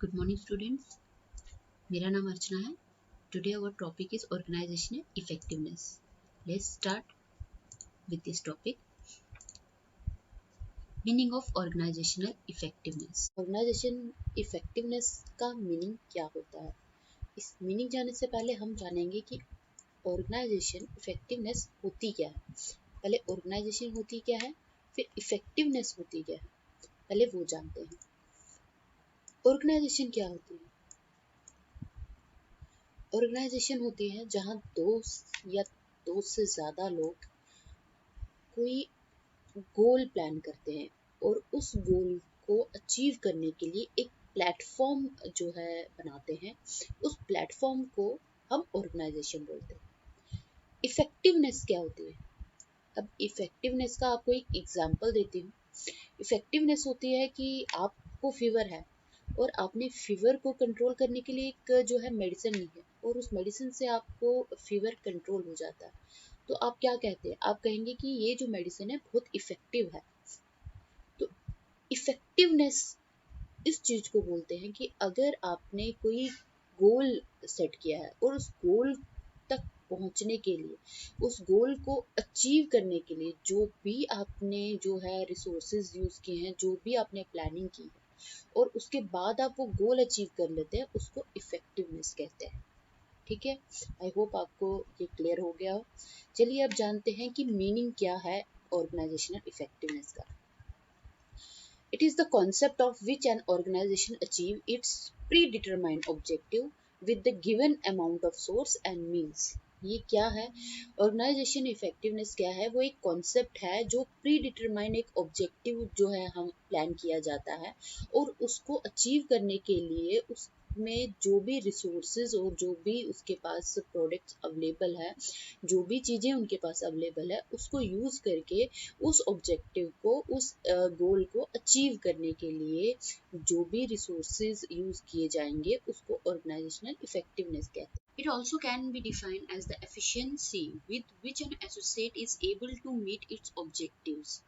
Good morning students. मेरा नाम अर्चना है. Today our topic is organizational effectiveness. Let's start with this topic. Meaning of organizational effectiveness. Organization effectiveness का meaning क्या होता है? इस meaning जानने से पहले हम जानेंगे कि organization effectiveness होती क्या है. पहले organization होती क्या है, फिर effectiveness होती क्या है. पहले वो जानते हैं. Organization क्या होती है? ऑर्गेनाइजेशन होती है जहाँ दो से ज़्यादा लोग कोई गोल प्लान करते हैं और उस गोल को अचीव करने के लिए एक प्लेटफॉर्म जो है बनाते हैं. उस प्लेटफॉर्म को हम ऑर्गेनाइजेशन बोलते हैं. इफेक्टिवनेस क्या होती है? अब इफेक्टिवनेस का आपको एक एग्जांपल देती हूँ. इफेक्टिवनेस होती है कि आपको फीवर है और आपने फीवर को कंट्रोल करने के लिए एक जो है मेडिसिन ली है और उस मेडिसिन से आपको फीवर कंट्रोल हो जाता है. तो आप क्या कहते हैं? आप कहेंगे कि ये जो मेडिसिन है बहुत इफेक्टिव है. तो इफेक्टिवनेस इस चीज को बोलते हैं कि अगर आपने कोई गोल सेट किया है और उस गोल तक पहुंचने के लिए, उस गोल को अचीव करने के लिए जो भी आपने जो है रिसोर्सेज यूज किए हैं, जो भी आपने प्लानिंग की है और उसके बाद आप वो गोल अचीव कर लेते हैं, उसको इफेक्टिवनेस कहते हैं. ठीक है, आई होप आपको ये क्लियर हो गया हो. चलिए अब जानते हैं कि मीनिंग क्या है ऑर्गेनाइजेशनल इफेक्टिवनेस का. It is the concept of which an organization achieve its predetermined objective with the given amount of source and means. ये क्या है? ऑर्गेनाइजेशन इफेक्टिवनेस क्या है? वो एक कॉन्सेप्ट है जो प्री डिटरमाइन एक ऑब्जेक्टिव जो है हम प्लान किया जाता है और उसको अचीव करने के लिए उसमें जो भी रिसोर्सेज और जो भी उसके पास प्रोडक्ट्स अवेलेबल है, जो भी चीज़ें उनके पास अवेलेबल है, उसको यूज़ करके उस ऑब्जेक्टिव को, उस गोल को अचीव करने के लिए जो भी रिसोर्सेज यूज़ किए जाएंगे उसको ऑर्गेनाइजेशनल इफेक्टिवनेस कहते हैं. It also can be defined as the efficiency with which an associate is able to meet its objectives.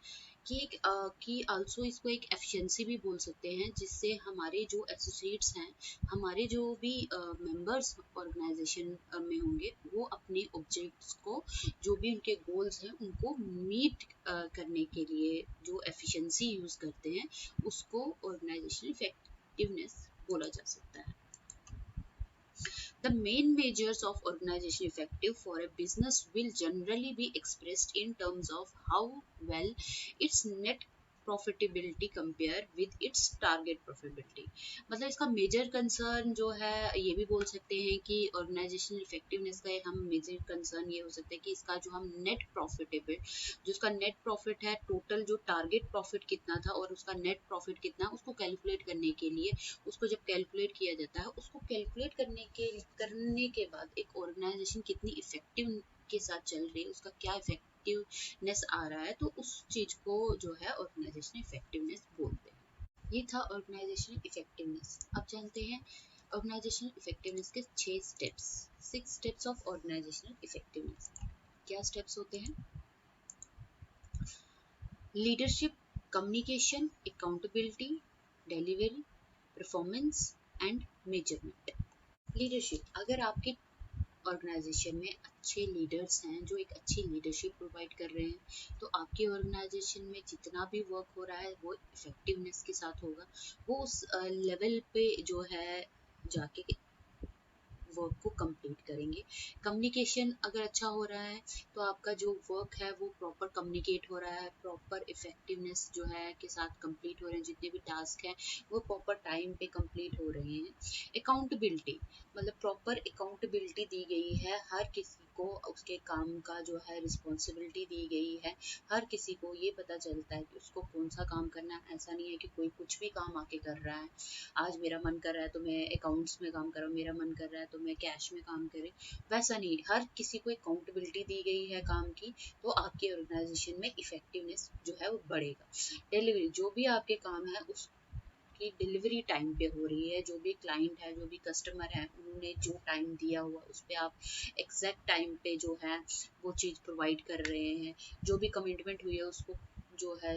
कि also इसको एक एफिशिएंसी भी बोल सकते हैं जिससे हमारे जो एसोसिएट्स हैं, हमारे जो भी मेंबर्स ऑर्गेनाइजेशन में होंगे, वो अपने ऑब्जेक्ट्स को, जो भी उनके गोल्स हैं, उनको मीट करने के लिए जो एफिशिएंसी यूज़ करते हैं उसको ऑर्गेनाइजेशनल इफेक्टिवनेस बोला जा सकता है. The main measures of organization effective for a business will generally be expressed in terms of how well its net profitability compare with its target profitability. मतलब इसका मेजर कंसर्न जो है, ये भी बोल सकते हैं कि ऑर्गेनाइजेशनल इफेक्टिवनेस का हम मेजर कंसर्न ये हो सकता है कि इसका जो हम नेट प्रॉफिटेबल, जो उसका नेट प्रॉफिट है, टोटल जो टारगेट प्रॉफिट कितना था और उसका नेट प्रॉफिट कितना, उसको कैलकुलेट करने के लिए, उसको जब कैलकुलेट किया जाता है, उसको कैलकुलेट करने के बाद एक ऑर्गेनाइजेशन कितनी इफेक्टिव के साथ चल रही है, उसका क्या इफेक्टिवनेस आ रहा है, तो उस चीज को जो है ऑर्गेनाइजेशन इफेक्टिवनेस बोलते हैं. ये था ऑर्गेनाइजेशन इफेक्टिवनेस. अब जानते हैं ऑर्गेनाइजेशन इफेक्टिवनेस के 6 स्टेप्स ऑफ ऑर्गेनाइजेशनल इफेक्टिवनेस. क्या स्टेप्स होते हैं? Leadership, communication, accountability, delivery, performance and measurement. Leadership. अगर आपके ऑर्गेनाइजेशन में अच्छे लीडर्स हैं जो एक अच्छी लीडरशिप प्रोवाइड कर रहे हैं, तो आपकी ऑर्गेनाइजेशन में जितना भी वर्क हो रहा है वो इफेक्टिवनेस के साथ होगा. वो उस लेवल पे जो है जाके वर्क को कंप्लीट करेंगे. कम्युनिकेशन अगर अच्छा हो रहा है तो आपका जो वर्क है वो प्रॉपर कम्युनिकेट हो रहा है, प्रॉपर इफेक्टिवनेस जो है के साथ कंप्लीट हो रहे हैं, जितने भी टास्क हैं वो प्रॉपर टाइम पे कंप्लीट हो रहे हैं. अकाउंटेबिलिटी, मतलब प्रॉपर अकाउंटेबिलिटी दी गई है, हर किसी को उसके काम का जो है रिस्पॉन्सिबिलिटी दी गई है, हर किसी को ये पता चलता है कि उसको कौन सा काम करना है. ऐसा नहीं है कि कोई कुछ भी काम आके कर रहा है. आज मेरा मन कर रहा है तो मैं अकाउंट्स में काम कर रहा हूँ, मेरा मन कर रहा है तो मैं कैश में काम करे, वैसा नहीं. हर किसी को अकाउंटेबिलिटी दी गई है काम की, तो आपके ऑर्गेनाइजेशन में इफेक्टिवनेस जो है वो बढ़ेगा. डिलीवरी, जो भी आपके काम है उस की डिलीवरी टाइम पे हो रही है, जो भी क्लाइंट है, जो भी कस्टमर है, उन्होंने जो टाइम दिया हुआ उस पर आप एग्जैक्ट टाइम पे जो है वो चीज़ प्रोवाइड कर रहे हैं. जो भी कमिटमेंट हुई है उसको जो है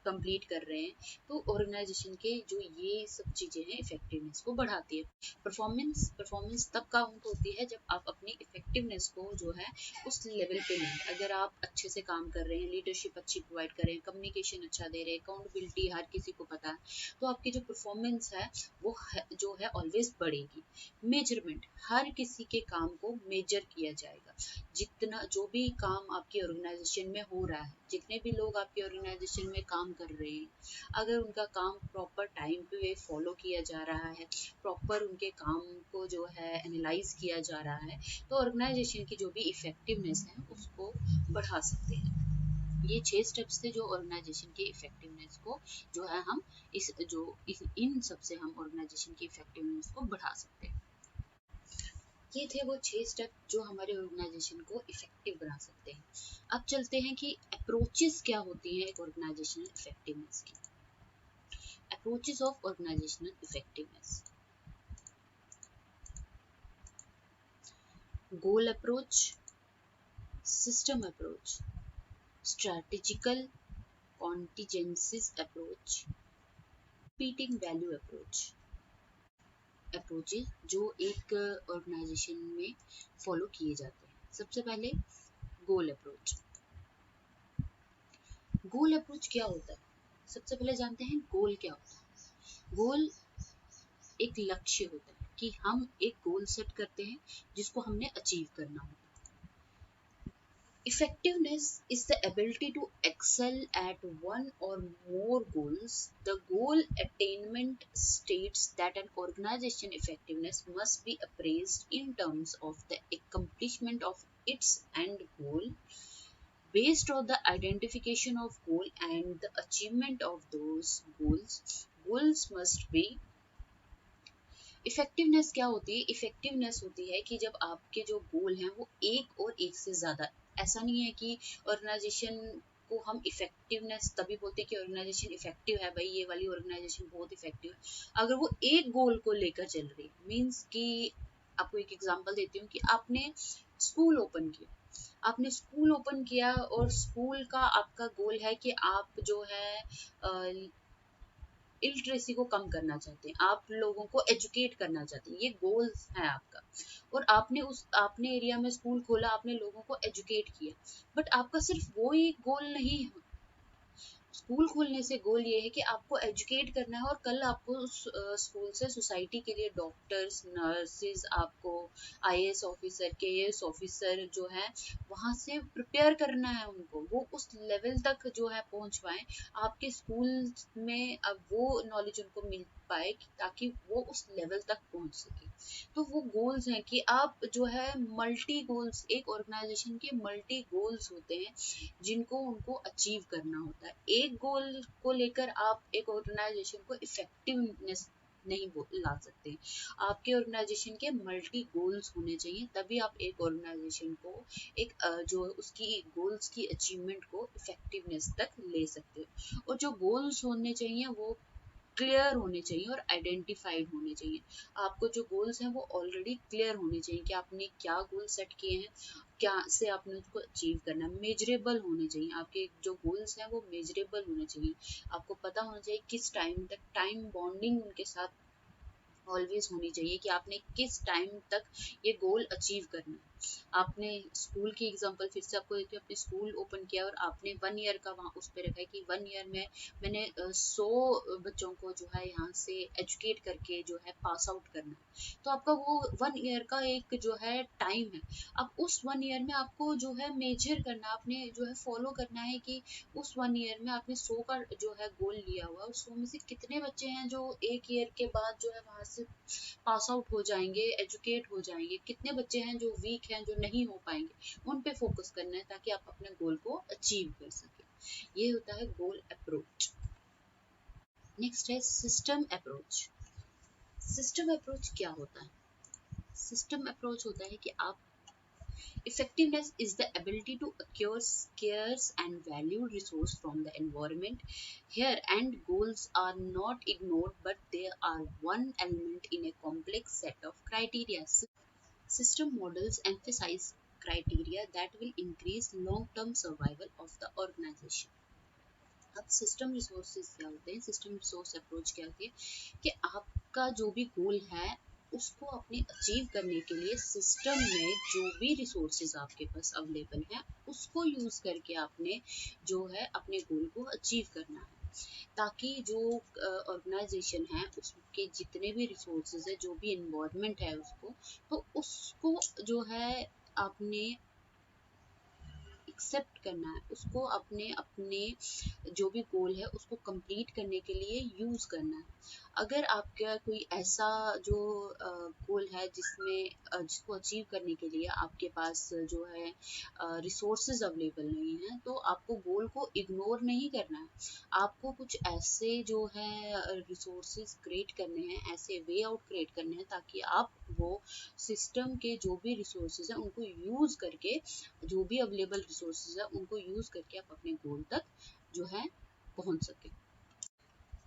कंप्लीट कर रहे हैं, तो ऑर्गेनाइजेशन के जो ये सब चीज़ें हैं इफेक्टिवनेस को बढ़ाती है। परफॉर्मेंस परफॉर्मेंस तब काउंट होती है जब आप अपनी इफेक्टिवनेस को जो है उस लेवल पे लें। अगर आप अच्छे से काम कर रहे हैं, लीडरशिप अच्छी प्रोवाइड कर रहे हैं, कम्युनिकेशन अच्छा दे रहे हैं, अकाउंटेबिलिटी हर किसी को पता है, तो आपकी जो परफॉर्मेंस है वो जो है ऑलवेज बढ़ेगी। मेजरमेंट, हर किसी के काम को मेजर किया जाएगा। जितना जो भी काम आपकी ऑर्गेनाइजेशन में हो रहा है, जितने भी लोग आपकी ऑर्गेनाइजेशन में काम कर रहे हैं, अगर उनका काम प्रॉपर टाइम पे फॉलो किया जा रहा है, प्रॉपर उनके काम को जो है एनालाइज किया जा रहा है, तो ऑर्गेनाइजेशन की जो भी इफेक्टिवनेस है उसको बढ़ा सकते हैं। ये 6 स्टेप्स थे जो ऑर्गेनाइजेशन की इफेक्टिवनेस को जो है हम इन सब से हम ऑर्गेनाइजेशन की इफेक्टिवनेस को बढ़ा सकते हैं। ये थे वो 6 स्टेप जो हमारे ऑर्गेनाइजेशन को इफेक्टिव बना सकते हैं। अब चलते हैं कि अप्रोचेस क्या होती हैं एक ऑर्गेनाइजेशनल इफेक्टिवनेस की। Approaches of organisational effectiveness: goal approach, system approach, strategical contingencies approach, repeating value approach. Approaches जो एक ऑर्गेनाइजेशन में फॉलो किए जाते हैं। सबसे पहले गोल अप्रोच। गोल अप्रोच क्या होता है? सबसे पहले जानते हैं गोल क्या होता है। गोल एक लक्ष्य होता है कि हम एक गोल सेट करते हैं जिसको हमने अचीव करना होता है। Effectiveness is the ability to excel at one or more goals. The goal attainment states that an organization effectiveness must be appraised in terms of the accomplishment of its end goal based on the identification of goal and the achievement of those goals. Goals must be effectiveness क्या होती है? Effectiveness होती है कि जब आपके जो गोल हैं वो एक और एक से ज़्यादा, ऐसा नहीं है कि ऑर्गेनाइजेशन को हम इफेक्टिवनेस तभी बोलते हैं कि ऑर्गेनाइजेशन इफेक्टिव है, भाई ये वाली ऑर्गेनाइजेशन बहुत इफेक्टिव है अगर वो एक गोल को लेकर चल रही है। मीन्स कि आपको एक एग्जांपल देती हूँ कि आपने स्कूल ओपन किया, और स्कूल का आपका गोल है कि आप जो है इलिटरेसी को कम करना चाहते हैं, आप लोगों को एजुकेट करना चाहते हैं, ये गोल्स है आपका। और आपने एरिया में स्कूल खोला, आपने लोगों को एजुकेट किया, बट आपका सिर्फ वो ही गोल नहीं है। स्कूल खोलने से गोल ये है कि आपको एजुकेट करना है और कल आपको उस स्कूल से सोसाइटी के लिए डॉक्टर्स, नर्सेज, आपको आईएएस ऑफिसर, केएएस ऑफिसर जो है वहाँ से प्रिपेयर करना है उनको, वो उस लेवल तक जो है पहुँच पाए आपके स्कूल में। अब वो नॉलेज उनको मिल पाए ताकि वो उस लेवल तक पहुँच सके। तो वो गोल्स हैं कि आप जो है मल्टी गोल्स, एक ऑर्गेनाइजेशन के मल्टी गोल्स होते हैं जिनको उनको अचीव करना होता है। एक गोल को लेकर आप एक ऑर्गेनाइजेशन को इफेक्टिवनेस नहीं ला सकते। आपके ऑर्गेनाइजेशन के मल्टी गोल्स होने चाहिए, तभी आप एक ऑर्गेनाइजेशन को एक जो उसकी गोल्स की अचीवमेंट को इफेक्टिवनेस तक ले सकते हो। और जो गोल्स होने चाहिए वो क्लियर होने चाहिए और आइडेंटिफाइड होने चाहिए। आपको जो गोल्स हैं वो ऑलरेडी क्लियर होने चाहिए कि आपने क्या गोल सेट किए हैं, क्या से आपने उसको अचीव करना है। मेजरेबल होने चाहिए, आपके जो गोल्स हैं वो मेजरेबल होने चाहिए। आपको पता होना चाहिए किस टाइम तक, टाइम बॉन्डिंग उनके साथ ऑलवेज होनी चाहिए कि आपने किस टाइम तक ये गोल अचीव करना है। आपने स्कूल की एग्जांपल फिर से आपको देती हूँ, आपने स्कूल ओपन किया और आपने 1 ईयर का वहाँ उस पर रखा है कि 1 ईयर में मैंने 100 बच्चों को जो है यहाँ से एजुकेट करके जो है पास आउट करना है। तो आपका वो 1 ईयर का एक जो है टाइम है। अब उस 1 ईयर में आपको जो है मेजर करना, आपने जो है फॉलो करना है कि उस 1 ईयर में आपने 100 का जो है गोल लिया हुआ है, उस 100 में से कितने बच्चे हैं जो 1 ईयर के बाद जो है वहां से पास आउट हो जाएंगे, एजुकेट हो जाएंगे, कितने बच्चे हैं जो वीक हैं, जो नहीं हो पाएंगे, उन पे फोकस करना है ताकि आप अपने गोल को अचीव कर सके। ये होता है गोल अप्रोच। नेक्स्ट है सिस्टम अप्रोच। सिस्टम अप्रोच क्या होता है? सिस्टम अप्रोच होता है कि आप effectiveness is the ability to acquire scarce and valued resource from the environment. Here and goals are not ignored, but they are one element in a complex set of criteria. System models emphasize criteria that will increase long-term survival of the organization. अब system resources क्या होते हैं, system resource approach क्या होती है कि आपका जो भी गोल है उसको अपने अचीव करने के लिए सिस्टम में जो भी रिसोर्सेज आपके पास अवेलेबल है उसको यूज करके आपने जो है अपने गोल को अचीव करना है, ताकि जो ऑर्गेनाइजेशन है उसके जितने भी रिसोर्सेज है, जो भी इन्वायरमेंट है उसको, तो उसको जो है आपने एक्सेप्ट करना है, उसको अपने अपने जो भी गोल है उसको कंप्लीट करने के लिए यूज करना है। अगर आपका कोई ऐसा जो गोल है जिसको अचीव करने के लिए आपके पास जो है रिसोर्सेज अवेलेबल नहीं है, तो आपको गोल को इग्नोर नहीं करना है। आपको कुछ ऐसे जो है रिसोर्सेज क्रिएट करने हैं, ऐसे वे आउट क्रिएट करने हैं ताकि आप वो सिस्टम के जो भी रिसोर्सेज हैं उनको यूज करके, जो भी अवेलेबल रिसोर्सेज है उनको यूज करके आप अपने गोल तक जो है पहुंच सके।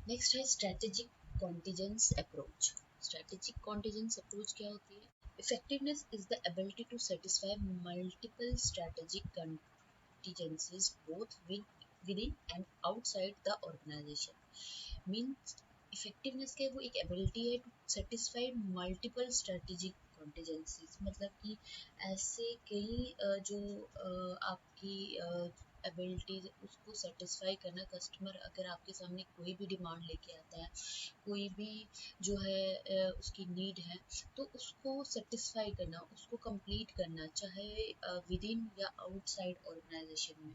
नेक्स्ट है strategic contingence approach. Strategic contingence approach क्या होती है? Effectiveness is the ability to satisfy multiple strategic contingencies both within and outside the organization। Means effectiveness के वो एक एबिलिटी है to satisfy multiple strategic contingencies, मतलब कि ऐसे कई जो आपकी एबिलिटीज उसको सेटिस्फाई करना। कस्टमर अगर आपके सामने कोई भी डिमांड लेके आता है, कोई भी जो है उसकी नीड है, तो उसको सेटिस्फाई करना, उसको कंप्लीट करना, चाहे विद इन या आउटसाइड ऑर्गेनाइजेशन में,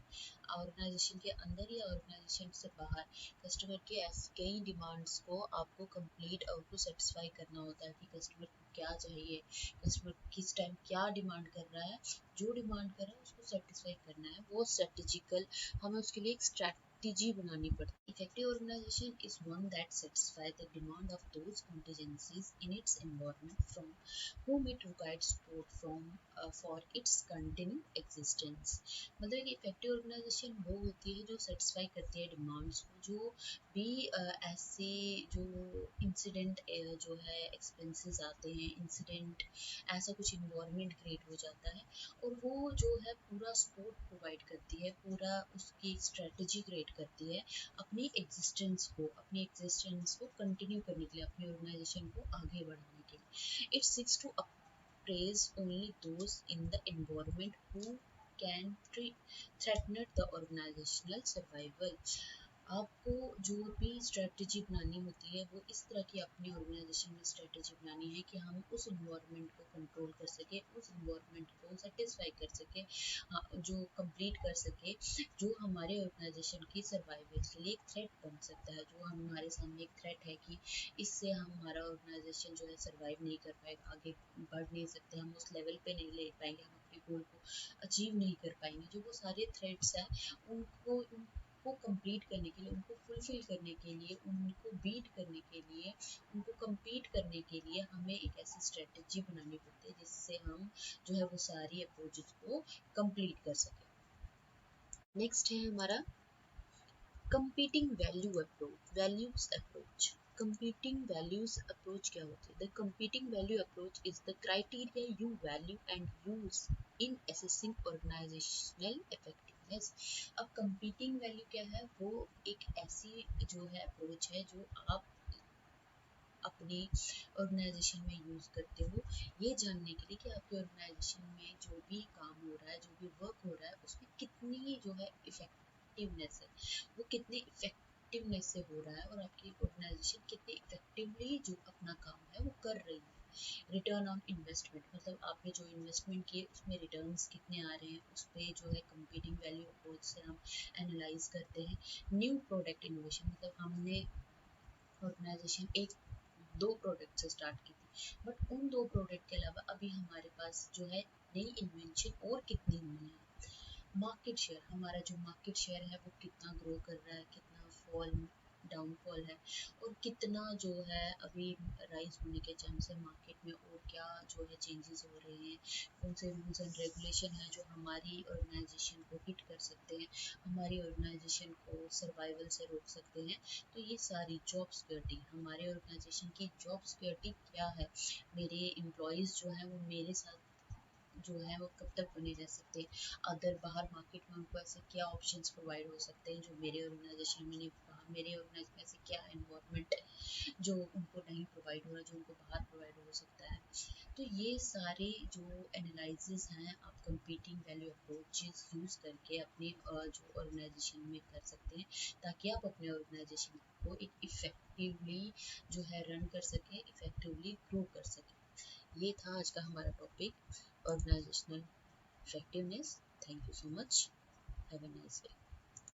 ऑर्गेनाइजेशन के अंदर या ऑर्गेनाइजेशन से बाहर, कस्टमर के ऐसे कई डिमांड्स को आपको कंप्लीट और उसको सेटिस्फाई करना होता है कि कस्टमर को क्या चाहिए, कस्टमर किस टाइम क्या डिमांड कर रहा है, जो डिमांड कर रहा है उसको सेटिस्फाई करना है। वो स्ट्रेटेजिकल हमें उसके लिए एक स्ट्रैटेजी बनानी पड़ती है। Effective organization is one that satisfies the demand of those contingencies in its environment from whom it requires support from for its continued existence। मतलब एक इफेक्टिव ऑर्गेनाइजेशन वो होती है जो सेटिस्फाई करती है डिमांड्स को, जो भी ऐसे जो इंसिडेंट जो है एक्सपेंसेस आते हैं, इंसिडेंट ऐसा कुछ इन्वायरमेंट क्रिएट हो जाता है, और वो जो है पूरा सपोर्ट प्रोवाइड करती है, पूरा उसकी स्ट्रेटजी क्रिएट करती है अपनी एग्जिस्टेंस को कंटिन्यू करने के लिए, अपनी ऑर्गेनाइजेशन को आगे बढ़ाने के लिए। It seeks to appraise only those in the environment who can threaten the organizational survival। आपको जो भी स्ट्रेटजी बनानी होती है वो इस तरह की अपनी ऑर्गेनाइजेशन में स्ट्रेटजी बनानी है कि हम उस इन्वायरमेंट को कंट्रोल कर सके, उस इन्वायरमेंट को सेटिस्फाई कर सके, जो कंप्लीट कर सके, जो हमारे ऑर्गेनाइजेशन की सर्वाइवल के लिए एक थ्रेट बन सकता है, जो हमारे सामने एक थ्रेट है कि इससे हमारा ऑर्गेनाइजेशन जो है सर्वाइव नहीं कर पाएगा, आगे बढ़ नहीं सकते, हम उस लेवल पे नहीं ले पाएंगे, हम अपने गोल को अचीव नहीं कर पाएंगे। जो वो सारे थ्रेट्स हैं उनको कंप्लीट करने के लिए, उनको फुलफिल करने के लिए, उनको बीट करने के लिए, उनको compete करने के लिए हमें एक ऐसी स्ट्रेटजी बनानी पड़ती है जिससे हम जो है वो सारी अप्रोचेस को कंप्लीट कर सकें। नेक्स्ट है हमारा competing values approach. competing values approach क्या होती है? The competing value approach is the criteria you value and use in assessing organizational effectiveness। अब competing value क्या है? वो एक ऐसी जो है अप्रोच है जो आप अपनी ऑर्गेनाइजेशन में यूज़ करते हो, ये जानने के लिए कि आपके ऑर्गेनाइजेशन में जो भी काम हो रहा है, जो भी वर्क हो रहा है, उसमें कितनी जो है इफेक्टिवनेस है, वो कितने इफेक्टिवनेस से हो रहा है, और आपकी ऑर्गेनाइजेशन कितनी इफेक्टिवली जो अपना काम है वो कर रही है। रिटर्न ऑन इन्वेस्टमेंट, मतलब आपने जो इन्वेस्टमेंट किए उसमें रिटर्न्स कितने आ रहे हैं, उस पर जो है कंपीटिंग वैल्यू अप्रोच से हम एनालाइज करते हैं। न्यू प्रोडक्ट इनोवेशन, मतलब हमने ऑर्गेनाइजेशन एक दो प्रोडक्ट से स्टार्ट की थी, बट उन दो प्रोडक्ट के अलावा अभी हमारे पास जो है नई इन्वेंशन और कितनी हुई है। मार्केट शेयर, हमारा जो मार्केट शेयर है वो कितना ग्रो कर रहा है, कितना फॉल डाउनफॉल है, और कितना जो है अभी राइज होने के चांस है मार्केट में, और क्या जो है चेंजेस हो रहे हैं, कौन से रूल्स एंड रेगुलेशन है जो हमारी ऑर्गेनाइजेशन को हिट कर सकते हैं, हमारी ऑर्गेनाइजेशन को सर्वाइवल से रोक सकते हैं। तो ये सारी जॉब सिक्योरिटी, हमारे ऑर्गेनाइजेशन की जॉब सिक्योरिटी क्या है, मेरे एम्प्लॉयज़ जो हैं वो मेरे साथ जो है वो कब तक बने रह सकते हैं, अगर बाहर मार्केट में उनको ऐसे क्या ऑप्शंस प्रोवाइड हो सकते हैं जो मेरे ऑर्गेनाइजेशन में नहीं, मेरे ऑर्गेनाइजेशन में ऐसे क्या एनवायरनमेंट है जो उनको नहीं प्रोवाइड हो रहा, जो उनको बाहर प्रोवाइड हो सकता है। तो ये सारे जो एनालिसिस हैं आप कंपीटिंग वैल्यू अप्रोचेस यूज़ करके अपने जो ऑर्गेनाइजेशन में कर सकते हैं, ताकि आप अपने ऑर्गेनाइजेशन को एक इफ़ेक्टिवली जो है रन कर सकें, इफ़ेक्टिवली ग्रो कर सकें। ये था आज का हमारा topic, organisational effectiveness. Thank you so much. Have a nice day.